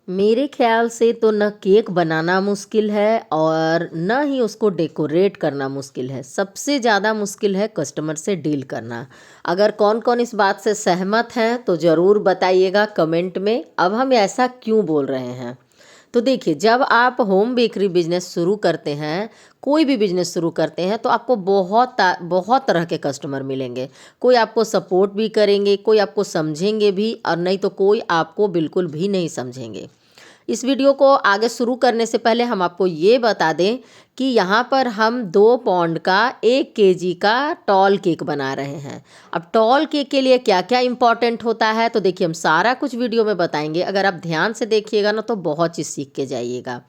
मेरे ख्याल से तो न केक बनाना मुश्किल है और न ही उसको डेकोरेट करना मुश्किल है। सबसे ज़्यादा मुश्किल है कस्टमर से डील करना। अगर कौन-कौन इस बात से सहमत हैं तो ज़रूर बताइएगा कमेंट में। अब हम ऐसा क्यों बोल रहे हैं? तो देखिए, जब आप होम बेकरी बिजनेस शुरू करते हैं, कोई भी बिजनेस शुरू करते हैं, तो आपको बहुत तरह के कस्टमर मिलेंगे। कोई आपको सपोर्ट भी करेंगे, कोई आपको समझेंगे भी और नहीं तो कोई आपको बिल्कुल भी नहीं समझेंगे। इस वीडियो को आगे शुरू करने से पहले हम आपको ये बता दें कि यहाँ पर हम 2 पौंड का 1 केजी का टॉल केक बना रहे हैं। अब टॉल केक के लिए क्या-क्या इम्पोर्टेंट होता है, तो देखिए हम सारा कुछ वीडियो में बताएंगे। अगर आप ध्यान से देखिएगा ना तो बहुत चीज़ सीख के जाइएगा।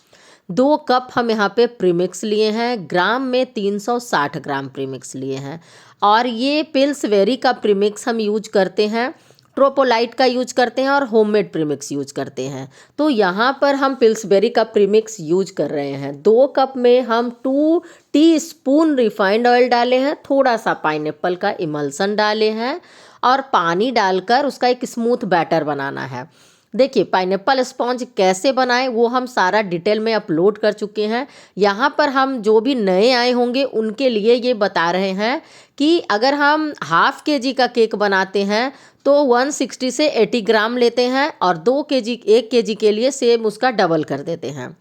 2 कप हम यहाँ पे प्रीमिक्स लिए हैं, ग्राम में 360 ग्राम प्रीमिक्स लिए हैं और ये पिल्सबेरी का प्रीमिक्स हम यूज करते हैं, ट्रोपोलाइट का यूज करते हैं और होममेड प्रीमिक्स यूज करते हैं। तो यहाँ पर हम पिल्सबेरी का प्रीमिक्स यूज कर रहे हैं। 2 कप में हम 2 टीस्पून रिफाइंड ऑयल डाले हैं, थोड़ा सा पाइनएप्पल का इमल्सन डाले हैं और पानी डालकर उसका एक स्मूथ बैटर बनाना है। देखिए, पाइनएप्पल स्पॉन्ज कैसे बनाएं वो हम सारा डिटेल में अपलोड कर चुके हैं। यहाँ पर हम जो भी नए आए होंगे उनके लिए ये बता रहे हैं कि अगर हम हाफ केजी का केक बनाते हैं तो 160 से 80 ग्राम लेते हैं और 1 केजी के लिए सेम उसका डबल कर देते हैं।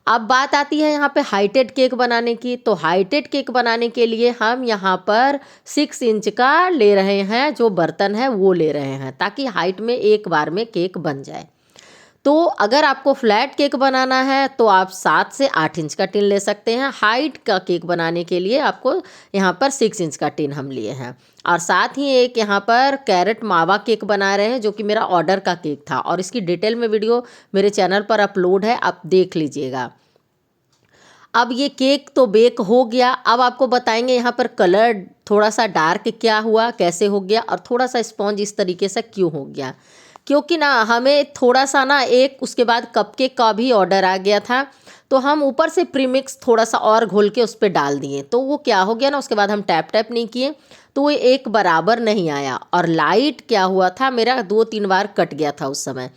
अब बात आती है यहाँ पे हाइटेड केक बनाने की। तो हाइटेड केक बनाने के लिए हम यहाँ पर 6 इंच का ले रहे हैं, जो बर्तन है वो ले रहे हैं ताकि हाइट में एक बार में केक बन जाए। तो अगर आपको फ्लैट केक बनाना है तो आप 7 से 8 इंच का टिन ले सकते हैं। हाइट का केक बनाने के लिए आपको यहाँ पर 6 इंच का टिन हम लिए हैं और साथ ही एक यहाँ पर कैरेट मावा केक बना रहे हैं जो कि मेरा ऑर्डर का केक था और इसकी डिटेल में वीडियो मेरे चैनल पर अपलोड है, आप देख लीजिएगा। अब ये केक तो बेक हो गया। अब आपको बताएंगे यहाँ पर कलर थोड़ा सा डार्क क्या हुआ, कैसे हो गया और थोड़ा सा स्पॉन्ज इस तरीके से क्यों हो गया। क्योंकि ना हमें थोड़ा सा ना एक उसके बाद कपकेक का भी ऑर्डर आ गया था, तो हम ऊपर से प्रीमिक्स थोड़ा सा और घोल के उस पर डाल दिए। तो वो क्या हो गया ना, उसके बाद हम टैप टैप नहीं किए तो वो एक बराबर नहीं आया और लाइट क्या हुआ था, मेरा 2-3 बार कट गया था उस समय।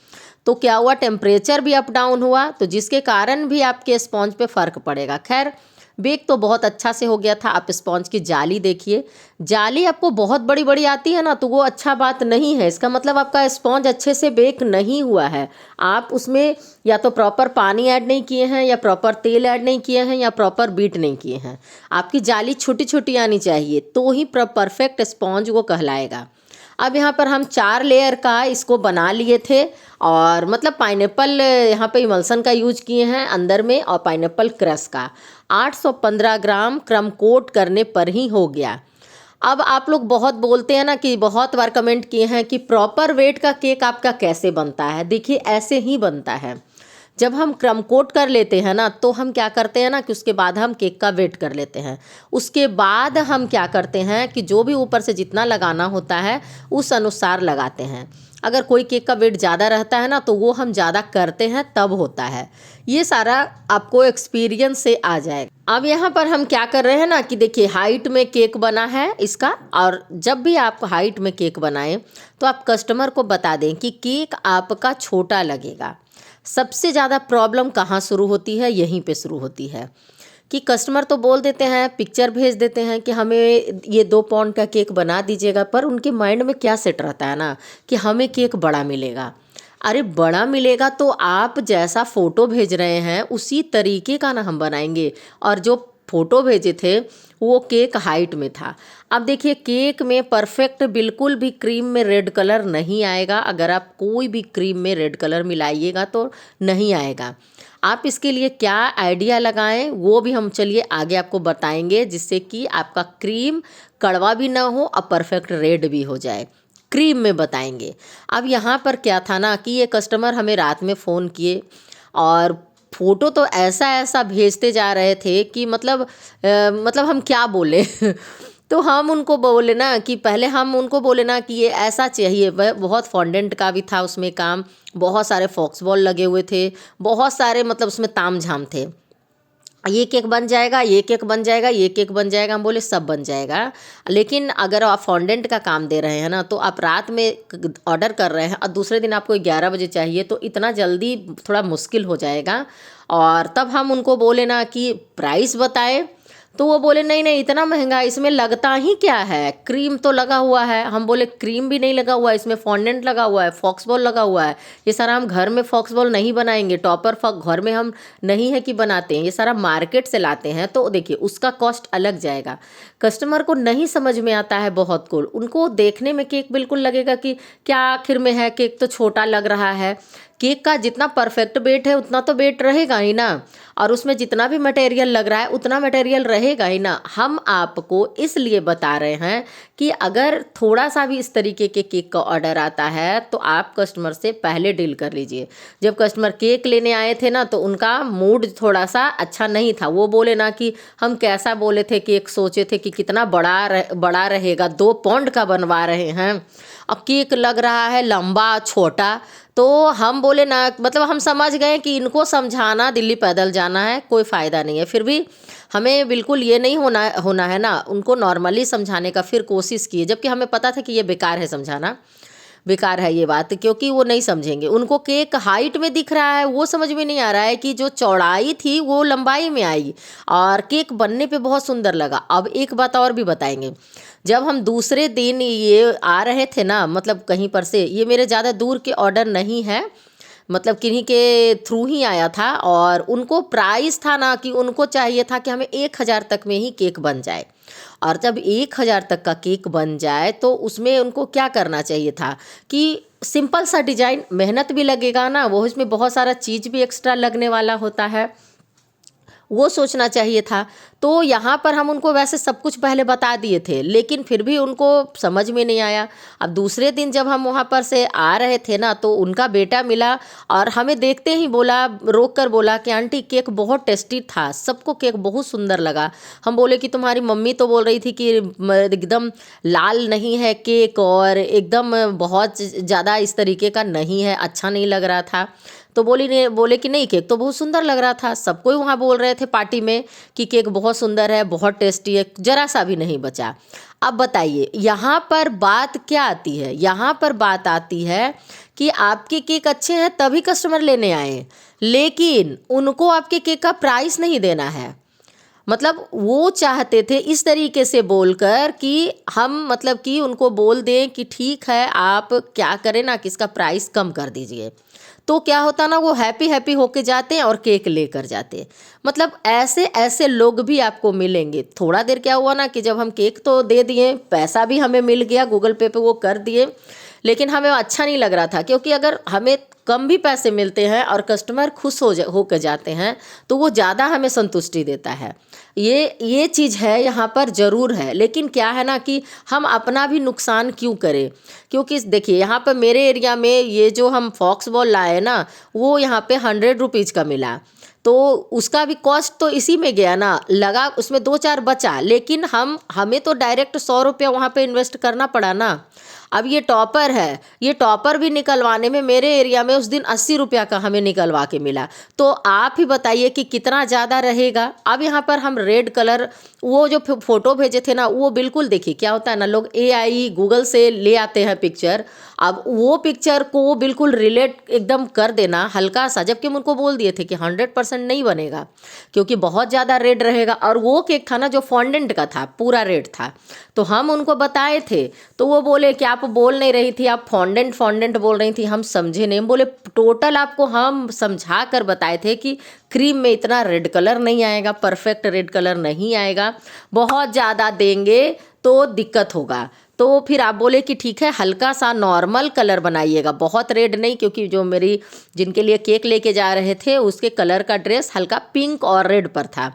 तो क्या हुआ, टेम्परेचर भी अप डाउन हुआ, तो जिसके कारण भी आपके स्पॉन्ज पे फ़र्क पड़ेगा। खैर, बेक तो बहुत अच्छा से हो गया था। आप स्पॉन्ज की जाली देखिए, जाली आपको बहुत बड़ी बड़ी आती है ना तो वो अच्छा बात नहीं है। इसका मतलब आपका स्पॉन्ज अच्छे से बेक नहीं हुआ है। आप उसमें या तो प्रॉपर पानी ऐड नहीं किए हैं या प्रॉपर तेल ऐड नहीं किए हैं या प्रॉपर बीट नहीं किए हैं। आपकी जाली छोटी छोटी आनी चाहिए तो ही परफेक्ट स्पॉन्ज वो कहलाएगा। अब यहाँ पर हम 4 लेयर का इसको बना लिए थे और मतलब पाइनएप्पल यहाँ पे इमल्सन का यूज किए हैं अंदर में और पाइनएप्पल क्रश का 815 ग्राम क्रम कोट करने पर ही हो गया। अब आप लोग बहुत बोलते हैं ना कि बहुत बार कमेंट किए हैं कि प्रॉपर वेट का केक आपका कैसे बनता है। देखिए, ऐसे ही बनता है। जब हम क्रम कोट कर लेते हैं ना तो हम क्या करते हैं ना कि उसके बाद हम केक का वेट कर लेते हैं। उसके बाद हम क्या करते हैं कि जो भी ऊपर से जितना लगाना होता है उस अनुसार लगाते हैं। अगर कोई केक का वेट ज़्यादा रहता है ना तो वो हम ज़्यादा करते हैं तब होता है। ये सारा आपको एक्सपीरियंस से आ जाएगा। अब यहाँ पर हम क्या कर रहे हैं ना कि देखिए, हाइट में केक बना है इसका। और जब भी आप हाइट में केक बनाएं तो आप कस्टमर को बता दें कि केक आपका छोटा लगेगा। सबसे ज़्यादा प्रॉब्लम कहाँ शुरू होती है, यहीं पे शुरू होती है कि कस्टमर तो बोल देते हैं, पिक्चर भेज देते हैं कि हमें ये 2 पाउंड का केक बना दीजिएगा, पर उनके माइंड में क्या सेट रहता है ना कि हमें केक बड़ा मिलेगा। अरे बड़ा मिलेगा तो आप जैसा फ़ोटो भेज रहे हैं उसी तरीके का ना हम बनाएंगे। और जो फ़ोटो भेजे थे वो केक हाइट में था। अब देखिए, केक में परफेक्ट बिल्कुल भी क्रीम में रेड कलर नहीं आएगा। अगर आप कोई भी क्रीम में रेड कलर मिलाइएगा तो नहीं आएगा। आप इसके लिए क्या आइडिया लगाएं वो भी हम चलिए आगे आपको बताएंगे, जिससे कि आपका क्रीम कड़वा भी ना हो और परफेक्ट रेड भी हो जाए। क्रीम में बताएंगे। अब यहाँ पर क्या था ना कि ये कस्टमर हमें रात में फ़ोन किए और फ़ोटो तो ऐसा ऐसा भेजते जा रहे थे कि मतलब हम क्या बोले तो हम उनको बोले ना कि पहले हम उनको बोले ना कि ये ऐसा चाहिए। वह बहुत फॉन्डेंट का भी था उसमें काम, बहुत सारे फॉक्स बॉल लगे हुए थे, बहुत सारे मतलब उसमें ताम झाम थे। ये केक बन जाएगा, ये केक बन जाएगा, ये केक बन जाएगा। हम बोले सब बन जाएगा, लेकिन अगर आप फॉन्डेंट का काम दे रहे हैं ना, तो आप रात में ऑर्डर कर रहे हैं और दूसरे दिन आपको 11 बजे चाहिए, तो इतना जल्दी थोड़ा मुश्किल हो जाएगा। और तब हम उनको बोले ना कि प्राइस बताएं, तो वो बोले नहीं नहीं इतना महंगा, इसमें लगता ही क्या है, क्रीम तो लगा हुआ है। हम बोले क्रीम भी नहीं लगा हुआ है, इसमें फॉन्डेंट लगा हुआ है, फॉक्स बॉल लगा हुआ है। ये सारा हम घर में फॉक्स बॉल नहीं बनाएंगे, टॉपर फॉक घर में हम नहीं है कि बनाते हैं, ये सारा मार्केट से लाते हैं। तो देखिए उसका कॉस्ट अलग जाएगा। कस्टमर को नहीं समझ में आता है बहुत को, उनको देखने में केक बिल्कुल लगेगा कि क्या आखिर में है, केक तो छोटा लग रहा है। केक का जितना परफेक्ट वेट है उतना तो वेट रहेगा ही ना, और उसमें जितना भी मटेरियल लग रहा है उतना मटेरियल रहेगा ही ना। हम आपको इसलिए बता रहे हैं कि अगर थोड़ा सा भी इस तरीके के केक का ऑर्डर आता है तो आप कस्टमर से पहले डील कर लीजिए। जब कस्टमर केक लेने आए थे ना, तो उनका मूड थोड़ा सा अच्छा नहीं था। वो बोले ना कि हम कैसा बोले थे, केक सोचे थे कि कितना बड़ा रहेगा, 2 पाउंड का बनवा रहे हैं, अब केक लग रहा है लंबा छोटा। तो हम बोले ना, मतलब हम समझ गए कि इनको समझाना दिल्ली पैदल जाना है, कोई फ़ायदा नहीं है। फिर भी हमें बिल्कुल ये नहीं होना है ना, उनको नॉर्मली समझाने का फिर कोशिश किए, जबकि हमें पता था कि ये बेकार है समझाना, बेकार है ये बात, क्योंकि वो नहीं समझेंगे। उनको केक हाइट में दिख रहा है, वो समझ में नहीं आ रहा है कि जो चौड़ाई थी वो लंबाई में आई, और केक बनने पे बहुत सुंदर लगा। अब एक बात और भी बताएंगे, जब हम दूसरे दिन ये आ रहे थे ना, मतलब कहीं पर से, ये मेरे ज़्यादा दूर के ऑर्डर नहीं है, मतलब किन्हीं के थ्रू ही आया था, और उनको प्राइस था ना कि उनको चाहिए था कि हमें 1,000 तक में ही केक बन जाए। और जब 1,000 तक का केक बन जाए तो उसमें उनको क्या करना चाहिए था कि सिंपल सा डिजाइन, मेहनत भी लगेगा ना, वो इसमें बहुत सारा चीज़ भी एक्स्ट्रा लगने वाला होता है, वो सोचना चाहिए था। तो यहाँ पर हम उनको वैसे सब कुछ पहले बता दिए थे, लेकिन फिर भी उनको समझ में नहीं आया। अब दूसरे दिन जब हम वहाँ पर से आ रहे थे ना, तो उनका बेटा मिला और हमें देखते ही बोला, रोक कर बोला कि आंटी केक बहुत टेस्टी था, सबको केक बहुत सुंदर लगा। हम बोले कि तुम्हारी मम्मी तो बोल रही थी कि एकदम लाल नहीं है केक, और एकदम बहुत ज़्यादा इस तरीके का नहीं है, अच्छा नहीं लग रहा था। तो बोले कि नहीं, केक तो बहुत सुंदर लग रहा था, सबको वहाँ बोल रहे थे पार्टी में कि केक बहुत सुंदर है, बहुत टेस्टी है, जरा सा भी नहीं बचा। अब बताइए यहाँ पर बात क्या आती है, यहाँ पर बात आती है कि आपके केक अच्छे हैं तभी कस्टमर लेने आए, लेकिन उनको आपके केक का प्राइस नहीं देना है। मतलब वो चाहते थे इस तरीके से बोलकर कि हम, मतलब कि उनको बोल दें कि ठीक है आप क्या करें ना, कि इसका प्राइस कम कर दीजिए। तो क्या होता ना, वो हैप्पी हैप्पी होके जाते हैं और केक लेकर जाते हैं। मतलब ऐसे ऐसे लोग भी आपको मिलेंगे। थोड़ा देर क्या हुआ ना कि जब हम केक तो दे दिए, पैसा भी हमें मिल गया, गूगल पे वो कर दिए, लेकिन हमें अच्छा नहीं लग रहा था, क्योंकि अगर हमें कम भी पैसे मिलते हैं और कस्टमर खुश होकर जाते हैं तो वो ज़्यादा हमें संतुष्टि देता है। ये चीज़ है यहाँ पर ज़रूर है, लेकिन क्या है ना कि हम अपना भी नुकसान क्यों करें। क्योंकि देखिए यहाँ पर मेरे एरिया में ये जो हम फॉक्स बॉल लाए ना, वो यहाँ पे 100 रुपीज़ का मिला, तो उसका भी कॉस्ट तो इसी में गया ना, लगा उसमें 2-4 बचा, लेकिन हमें तो डायरेक्ट 100 रुपया वहाँ पे इन्वेस्ट करना पड़ा ना। अब ये टॉपर है, ये टॉपर भी निकलवाने में मेरे एरिया में उस दिन 80 रुपया का हमें निकलवा के मिला। तो आप ही बताइए कि कितना ज़्यादा रहेगा। अब यहाँ पर हम रेड कलर, वो जो फोटो भेजे थे ना, वो बिल्कुल देखिए क्या होता है ना, लोग AI गूगल से ले आते हैं पिक्चर, अब वो पिक्चर को वो बिल्कुल रिलेट एकदम कर देना हल्का सा, जबकि हम उनको बोल दिए थे कि 100% नहीं बनेगा, क्योंकि बहुत ज़्यादा रेड रहेगा। और वो केक था ना जो फॉन्डेंट का था, पूरा रेड था, तो हम उनको बताए थे, तो वो बोले कि आप बोल नहीं रही थी, आप फॉन्डेंट फॉन्डेंट बोल रही थी, हम समझे नहीं। हम बोले टोटल आपको हम समझा कर बताए थे कि क्रीम में इतना रेड कलर नहीं आएगा, परफेक्ट रेड कलर नहीं आएगा, बहुत ज़्यादा देंगे तो दिक्कत होगा। तो फिर आप बोले कि ठीक है हल्का सा नॉर्मल कलर बनाइएगा, बहुत रेड नहीं, क्योंकि जो मेरी जिनके लिए केक लेके जा रहे थे उसके कलर का ड्रेस हल्का पिंक और रेड पर था।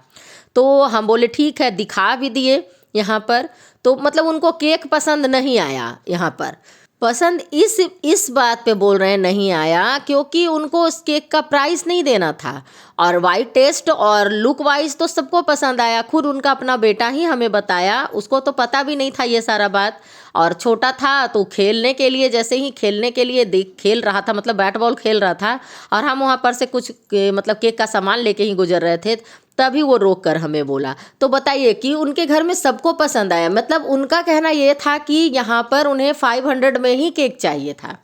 तो हम बोले ठीक है, दिखा भी दिए यहाँ पर। तो मतलब उनको केक पसंद नहीं आया, यहाँ पर पसंद इस बात पे बोल रहे हैं नहीं आया, क्योंकि उनको उस केक का प्राइस नहीं देना था। और वाइट टेस्ट और लुक वाइज तो सबको पसंद आया, खुद उनका अपना बेटा ही हमें बताया, उसको तो पता भी नहीं था ये सारा बात। और छोटा था तो खेलने के लिए, जैसे ही खेलने के लिए देख खेल रहा था, मतलब बैट बॉल खेल रहा था, और हम वहाँ पर से कुछ मतलब केक का सामान लेके ही गुजर रहे थे, तभी वो रोक कर हमें बोला। तो बताइए कि उनके घर में सबको पसंद आया, मतलब उनका कहना ये था कि यहाँ पर उन्हें 500 में ही केक चाहिए था।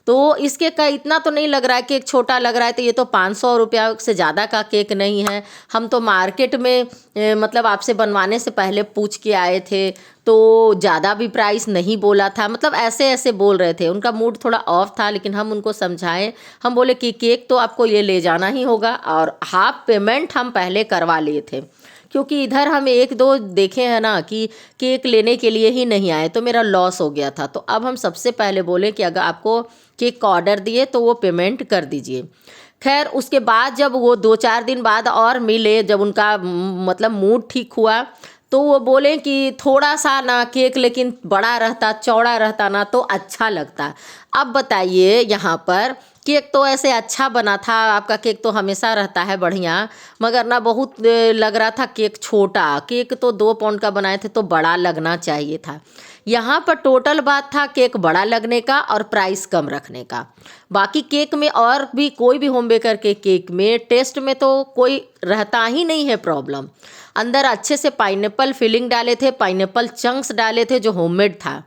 तो इसके का इतना तो नहीं लग रहा है, केक छोटा लग रहा है, तो ये तो 500 रुपया से ज़्यादा का केक नहीं है। हम तो मार्केट में मतलब आपसे बनवाने से पहले पूछ के आए थे, तो ज़्यादा भी प्राइस नहीं बोला था, मतलब ऐसे ऐसे बोल रहे थे। उनका मूड थोड़ा ऑफ था, लेकिन हम उनको समझाएं। हम बोले कि केक तो आपको ये ले जाना ही होगा, और हाफ पेमेंट हम पहले करवा लिए थे, क्योंकि इधर हम एक दो देखे हैं ना कि केक लेने के लिए ही नहीं आए, तो मेरा लॉस हो गया था। तो अब हम सबसे पहले बोले कि अगर आपको केक का ऑर्डर दिए तो वो पेमेंट कर दीजिए। खैर उसके बाद जब वो 2-4 दिन बाद और मिले, जब उनका मतलब मूड ठीक हुआ, तो वो बोले कि थोड़ा सा ना केक लेकिन बड़ा रहता, चौड़ा रहता ना, तो अच्छा लगता। अब बताइए, यहाँ पर केक तो ऐसे अच्छा बना था, आपका केक तो हमेशा रहता है बढ़िया, मगर ना बहुत लग रहा था केक छोटा। केक तो 2 पाउंड का बनाए थे, तो बड़ा लगना चाहिए था। यहाँ पर टोटल बात था केक बड़ा लगने का और प्राइस कम रखने का। बाकी केक में और भी कोई भी होम बेकर के केक में टेस्ट में तो कोई रहता ही नहीं है प्रॉब्लम। अंदर अच्छे से पाइनएप्पल फिलिंग डाले थे, पाइनएप्पल चंक्स डाले थे जो होममेड था,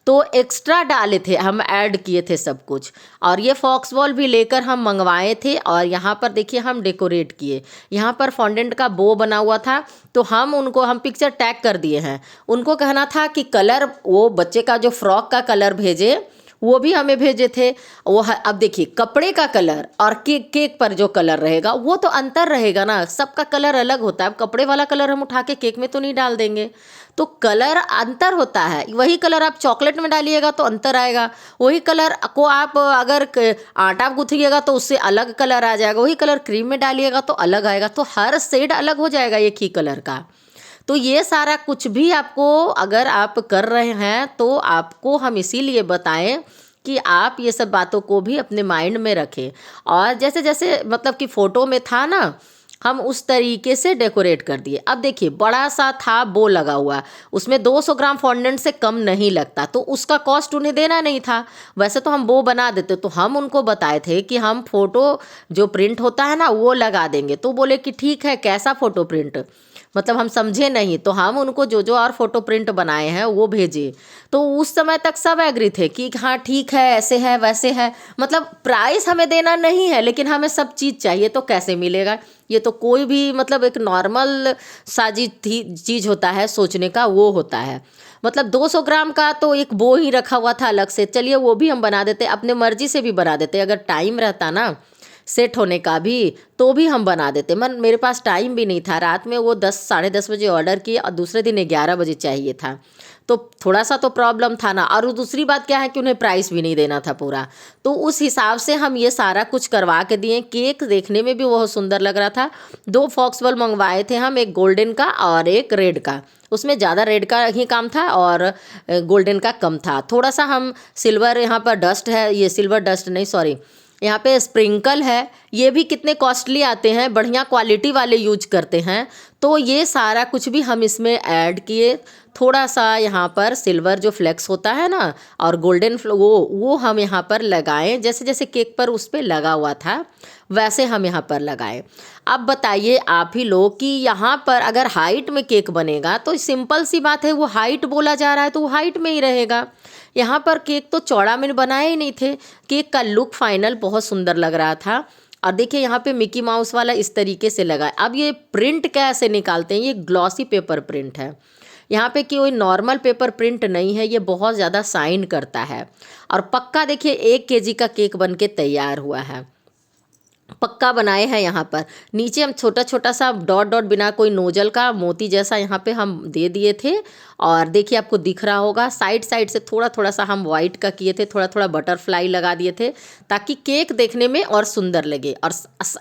तो एक्स्ट्रा डाले थे, हम ऐड किए थे सब कुछ। और ये फॉक्स बॉल भी लेकर हम मंगवाए थे, और यहाँ पर देखिए हम डेकोरेट किए। यहाँ पर फॉन्डेंट का बो बना हुआ था, तो हम पिक्चर टैग कर दिए हैं। उनको कहना था कि कलर, वो बच्चे का जो फ्रॉक का कलर भेजे, वो भी हमें भेजे थे। अब देखिए, कपड़े का कलर और केक पर जो कलर रहेगा वो तो अंतर रहेगा ना, सबका कलर अलग होता है। अब कपड़े वाला कलर हम उठा के केक में तो नहीं डाल देंगे, तो कलर अंतर होता है। वही कलर आप चॉकलेट में डालिएगा तो अंतर आएगा, वही कलर को आप अगर आटा गूंथिएगा तो उससे अलग कलर आ जाएगा, वही कलर क्रीम में डालिएगा तो अलग आएगा, तो हर शेड अलग हो जाएगा एक ही कलर का। तो ये सारा कुछ भी आपको अगर आप कर रहे हैं, तो आपको हम इसीलिए बताएं कि आप ये सब बातों को भी अपने माइंड में रखें। और जैसे जैसे मतलब कि फ़ोटो में था ना, हम उस तरीके से डेकोरेट कर दिए। अब देखिए, बड़ा सा था बो लगा हुआ, उसमें 200 ग्राम फॉन्डेंट से कम नहीं लगता, तो उसका कॉस्ट उन्हें देना नहीं था। वैसे तो हम बो बना देते, तो हम उनको बताए थे कि हम फ़ोटो जो प्रिंट होता है ना वो लगा देंगे। तो बोले कि ठीक है, कैसा फ़ोटो प्रिंट, मतलब हम समझे नहीं। तो हम उनको जो जो और फोटो प्रिंट बनाए हैं वो भेजे, तो उस समय तक सब एग्री थे कि हाँ ठीक है, ऐसे है वैसे है। मतलब प्राइस हमें देना नहीं है, लेकिन हमें सब चीज़ चाहिए, तो कैसे मिलेगा? ये तो कोई भी मतलब एक नॉर्मल साजी चीज़ होता है, सोचने का वो होता है। मतलब 200 ग्राम का तो एक बो ही रखा हुआ था अलग से, चलिए वो भी हम बना देते, अपने मर्जी से भी बना देते। अगर टाइम रहता ना सेट होने का भी, तो भी हम बना देते। मेरे पास टाइम भी नहीं था, रात में वो 10 साढ़े 10 बजे ऑर्डर किए और दूसरे दिन 11 बजे चाहिए था, तो थोड़ा सा तो प्रॉब्लम था ना। और दूसरी बात क्या है कि उन्हें प्राइस भी नहीं देना था पूरा, तो उस हिसाब से हम ये सारा कुछ करवा के दिए। केक देखने में भी बहुत सुंदर लग रहा था। 2 फॉक्सबॉल मंगवाए थे हम, एक गोल्डन का और एक रेड का। उसमें ज़्यादा रेड का ही काम था और गोल्डन का कम था। थोड़ा सा हम सिल्वर, यहाँ पर डस्ट है, ये सिल्वर डस्ट नहीं सॉरी, यहाँ पे स्प्रिंकल है, ये भी कितने कॉस्टली आते हैं, बढ़िया क्वालिटी वाले यूज करते हैं। तो ये सारा कुछ भी हम इसमें ऐड किए। थोड़ा सा यहाँ पर सिल्वर जो फ्लेक्स होता है ना, और गोल्डन वो हम यहाँ पर लगाएं, जैसे जैसे केक पर उस पर लगा हुआ था वैसे हम यहाँ पर लगाएं। अब बताइए आप ही लोग कि यहाँ पर अगर हाइट में केक बनेगा, तो सिंपल सी बात है, वो हाइट बोला जा रहा है तो वो हाइट में ही रहेगा। यहाँ पर केक तो चौड़ा में बनाए ही नहीं थे। केक का लुक फाइनल बहुत सुंदर लग रहा था। और देखिए यहाँ पे मिकी माउस वाला इस तरीके से लगा है। अब ये प्रिंट कैसे निकालते हैं, ये ग्लॉसी पेपर प्रिंट है। यहाँ पे कोई नॉर्मल पेपर प्रिंट नहीं है, ये बहुत ज़्यादा शाइन करता है। और पक्का देखिए 1 केजी का केक बन के तैयार हुआ है, पक्का बनाए हैं। यहाँ पर नीचे हम छोटा छोटा सा डॉट डॉट बिना कोई नोजल का मोती जैसा यहाँ पे हम दे दिए थे। और देखिए आपको दिख रहा होगा, साइड साइड से थोड़ा थोड़ा सा हम वाइट का किए थे, थोड़ा थोड़ा बटरफ्लाई लगा दिए थे, ताकि केक देखने में और सुंदर लगे। और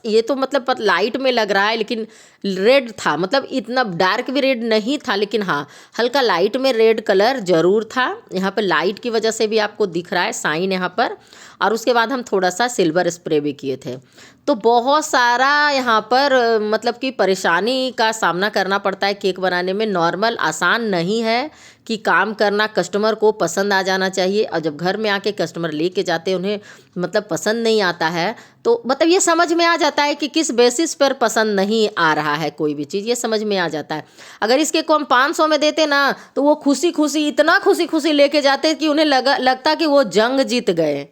ये तो मतलब लाइट में लग रहा है, लेकिन रेड था, मतलब इतना डार्क भी रेड नहीं था, लेकिन हाँ हल्का लाइट में रेड कलर जरूर था। यहाँ पर लाइट की वजह से भी आपको दिख रहा है साइन यहाँ पर। और उसके बाद हम थोड़ा सा सिल्वर स्प्रे भी किए थे। तो बहुत सारा यहाँ पर मतलब कि परेशानी का सामना करना पड़ता है केक बनाने में, नॉर्मल आसान नहीं है कि काम करना कस्टमर को पसंद आ जाना चाहिए, और जब घर में आके कस्टमर लेके जाते हैं उन्हें मतलब पसंद नहीं आता है, तो मतलब ये समझ में आ जाता है कि किस बेसिस पर पसंद नहीं आ रहा है कोई भी चीज़, ये समझ में आ जाता है। अगर इसके को हम 500 में देते ना, तो वो खुशी खुशी इतना खुशी खुशी लेके जाते कि उन्हें लगता कि वो जंग जीत गए।